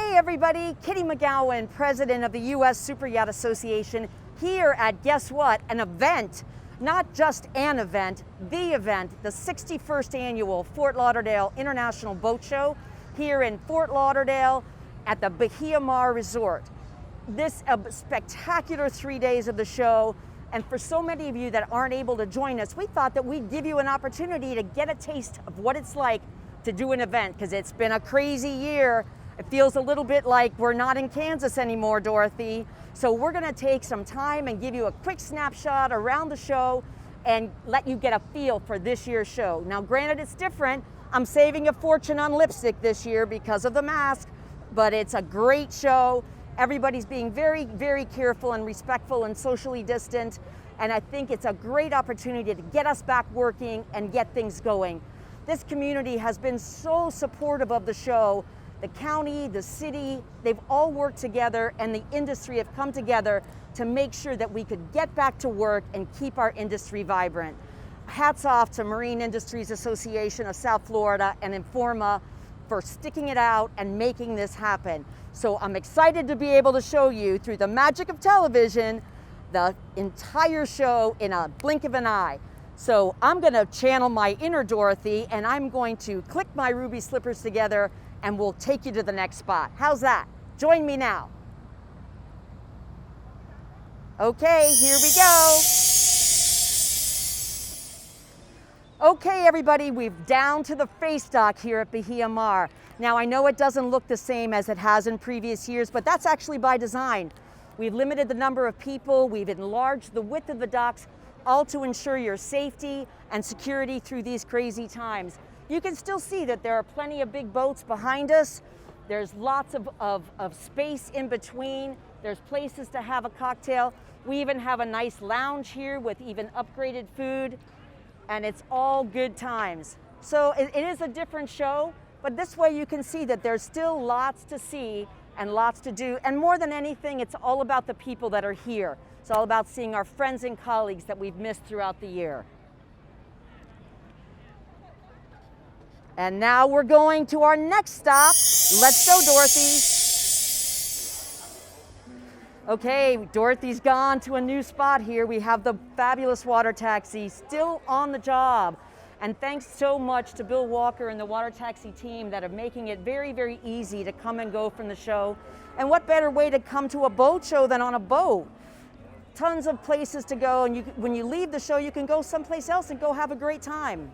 Hey everybody, Kitty McGowan, president of the U.S. Superyacht Association, here at, guess what, an event, not just an event, the 61st annual Fort Lauderdale International Boat Show here in Fort Lauderdale at the Bahia Mar Resort. This spectacular 3 days of the show, and for so many of you that aren't able to join us, we thought that we'd give you an opportunity to get a taste of what it's like to do an event, because it's been a crazy year. It feels a little bit like we're not in Kansas anymore, Dorothy. So we're gonna take some time and give you a quick snapshot around the show and let you get a feel for this year's show. Now, granted, it's different. I'm saving a fortune on lipstick this year because of the mask, but it's a great show. Everybody's being very, very careful and respectful and socially distant. And I think it's a great opportunity to get us back working and get things going. This community has been so supportive of the show. The county, the city, they've all worked together, and the industry have come together to make sure that we could get back to work and keep our industry vibrant. Hats off to Marine Industries Association of South Florida and Informa for sticking it out and making this happen. So I'm excited to be able to show you, through the magic of television, the entire show in a blink of an eye. So I'm gonna channel my inner Dorothy, and I'm going to click my ruby slippers together, and we'll take you to the next spot. How's that? Join me now. Okay, here we go. Okay, everybody, we've down to the face dock here at Bahia Mar. Now, I know it doesn't look the same as it has in previous years, but that's actually by design. We've limited the number of people, we've enlarged the width of the docks, all to ensure your safety and security through these crazy times. You can still see that there are plenty of big boats behind us. There's lots of space in between. There's places to have a cocktail. We even have a nice lounge here with even upgraded food, and it's all good times. So it is a different show, but this way you can see that there's still lots to see and lots to do. And more than anything, it's all about the people that are here. It's all about seeing our friends and colleagues that we've missed throughout the year. And now we're going to our next stop. Let's go, Dorothy. Okay, Dorothy's gone to a new spot here. We have the fabulous water taxi still on the job. And thanks so much to Bill Walker and the water taxi team that are making it very, very easy to come and go from the show. And what better way to come to a boat show than on a boat? Tons of places to go, and when you leave the show, you can go someplace else and go have a great time.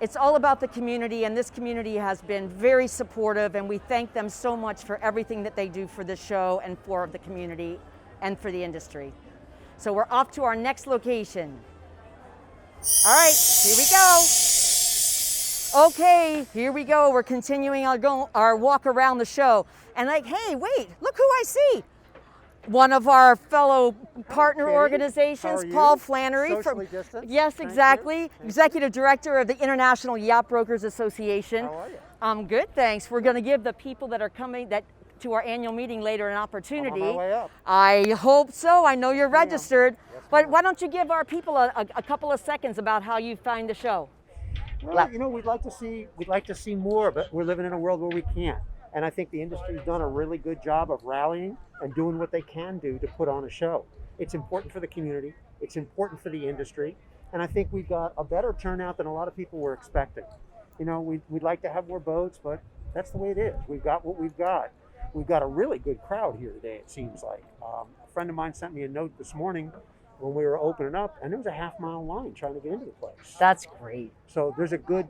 It's all about the community, and this community has been very supportive, and we thank them so much for everything that they do for the show and for the community and for the industry. So we're off to our next location. All right, here we go. Okay, here we go. We're continuing our walk around the show. And like, hey, wait, look who I see. One of our fellow partner organizations, Paul Flannery. Socially distant. Yes, exactly. Executive Director of the International Yacht Brokers Association. How are you? I'm good, thanks. We're going to give the people that are coming to our annual meeting later an opportunity. I'm on my way up. I hope so. I know you're registered. Yes, but why don't you give our people a couple of seconds about how you find the show? Well, you know, we'd like to see more, but we're living in a world where we can't. And I think the industry's done a really good job of rallying and doing what they can do to put on a show. It's important for the community. It's important for the industry. And I think we've got a better turnout than a lot of people were expecting. You know, we'd like to have more boats, but that's the way it is. We've got what we've got. We've got a really good crowd here today, it seems like. A friend of mine sent me a note this morning when we were opening up, and there was a half-mile line trying to get into the place. That's great. So there's a good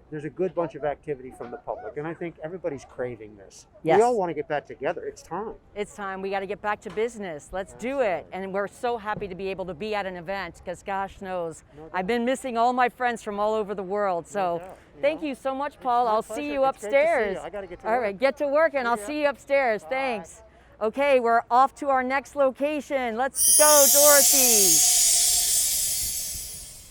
bunch of activity from the public, and I think everybody's craving this. Yes. We all want to get back together. It's time. It's time. We got to get back to business. Let's do it. And we're so happy to be able to be at an event, because gosh knows, I've been missing all my friends from all over the world. So thank you so much, Paul. I'll see you upstairs. I got to get to work. All right, get to work, and I'll see you upstairs. Thanks. Okay, we're off to our next location. Let's go, Dorothy.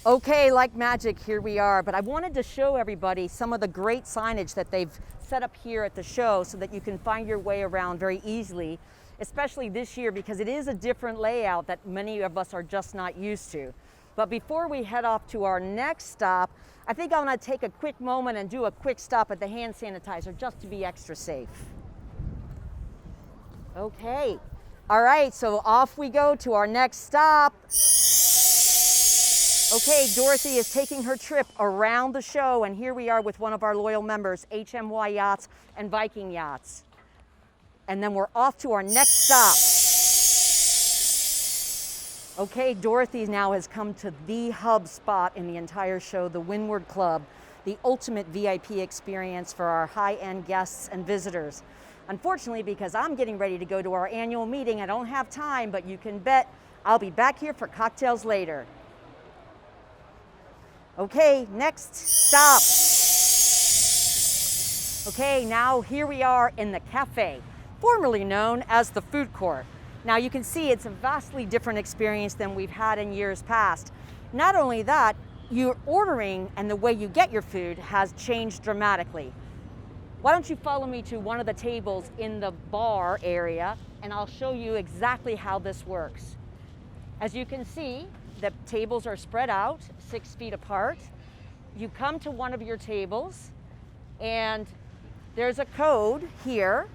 Okay, like magic, here we are. But I wanted to show everybody some of the great signage that they've set up here at the show so that you can find your way around very easily, especially this year because it is a different layout that many of us are just not used to. But before we head off to our next stop, I think I'm gonna take a quick moment and do a quick stop at the hand sanitizer just to be extra safe. Okay, all right, so off we go to our next stop. Okay, Dorothy is taking her trip around the show, and here we are with one of our loyal members, HMY Yachts and Viking Yachts. And then we're off to our next stop. Okay, Dorothy now has come to the hub spot in the entire show, the Windward Club, the ultimate VIP experience for our high-end guests and visitors. Unfortunately, because I'm getting ready to go to our annual meeting, I don't have time, but you can bet I'll be back here for cocktails later. Okay, next stop. Okay, now here we are in the cafe, formerly known as the food court. Now you can see it's a vastly different experience than we've had in years past. Not only that, your ordering and the way you get your food has changed dramatically. Why don't you follow me to one of the tables in the bar area and I'll show you exactly how this works. As you can see, the tables are spread out 6 feet apart. You come to one of your tables and there's a code here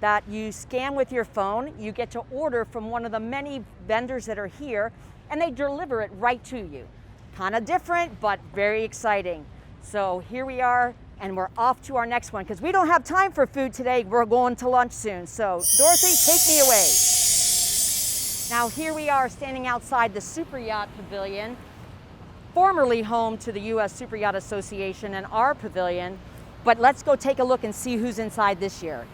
that you scan with your phone. You get to order from one of the many vendors that are here and they deliver it right to you. Kind of different, but very exciting. So here we are and we're off to our next one because we don't have time for food today. We're going to lunch soon. So Dorothy, take me away. Now here we are standing outside the Superyacht Pavilion, formerly home to the US Superyacht Association and our pavilion, but let's go take a look and see who's inside this year.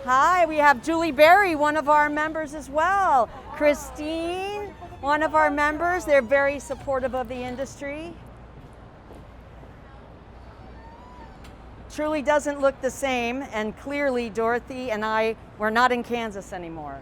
Hi, we have Julie Berry, one of our members as well. Christine, one of our members. They're very supportive of the industry. Truly doesn't look the same, and clearly Dorothy and I, we're not in Kansas anymore.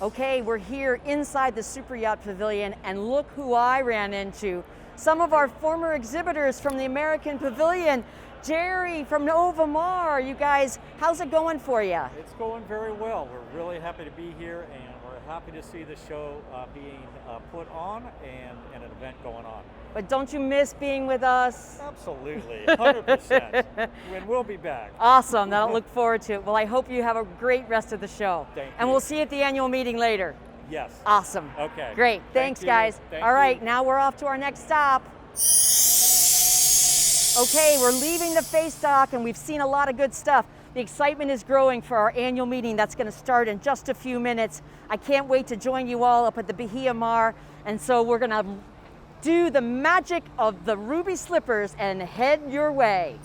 Okay, we're here inside the Superyacht Pavilion, and look who I ran into. Some of our former exhibitors from the American Pavilion. Jerry from Nova Mar. You guys, how's it going for you? It's going very well. We're really happy to be here, and we're happy to see the show being put on and an event going on. But don't you miss being with us? Absolutely, 100%. And we'll be back. Awesome, I'll look forward to it. Well, I hope you have a great rest of the show. Thank you. And we'll see you at the annual meeting later. Yes. Awesome. Okay. Great, thanks guys. All right, now we're off to our next stop. Okay, we're leaving the face dock and we've seen a lot of good stuff. The excitement is growing for our annual meeting that's going to start in just a few minutes. I can't wait to join you all up at the Bahia Mar, and so we're going to do the magic of the ruby slippers and head your way.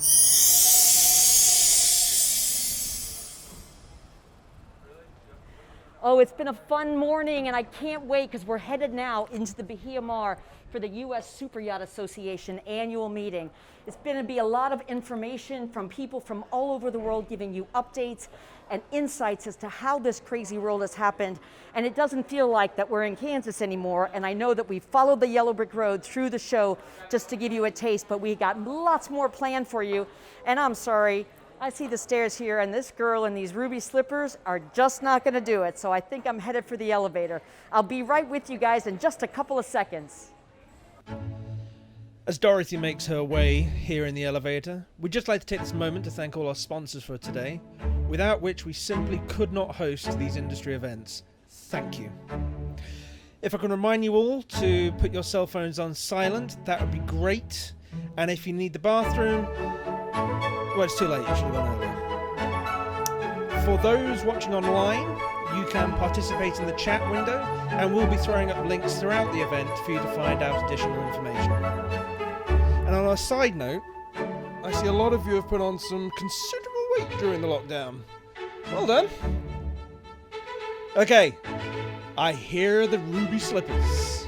Oh, it's been a fun morning and I can't wait because we're headed now into the Bahia Mar for the US Superyacht Association annual meeting. It's going to be a lot of information from people from all over the world giving you updates and insights as to how this crazy world has happened. And it doesn't feel like that we're in Kansas anymore. And I know that we followed the yellow brick road through the show just to give you a taste, but we got lots more planned for you. And I'm sorry, I see the stairs here and this girl in these ruby slippers are just not gonna do it. So I think I'm headed for the elevator. I'll be right with you guys in just a couple of seconds. As Dorothy makes her way here in the elevator, we'd just like to take this moment to thank all our sponsors for today, without which we simply could not host these industry events. Thank you. If I can remind you all to put your cell phones on silent, that would be great. And if you need the bathroom, well, it's too late, you should have gone earlier. For those watching online, you can participate in the chat window, and we'll be throwing up links throughout the event for you to find out additional information. And on a side note, I see a lot of you have put on some considerable weight during the lockdown. Well done. Okay, I hear the ruby slippers.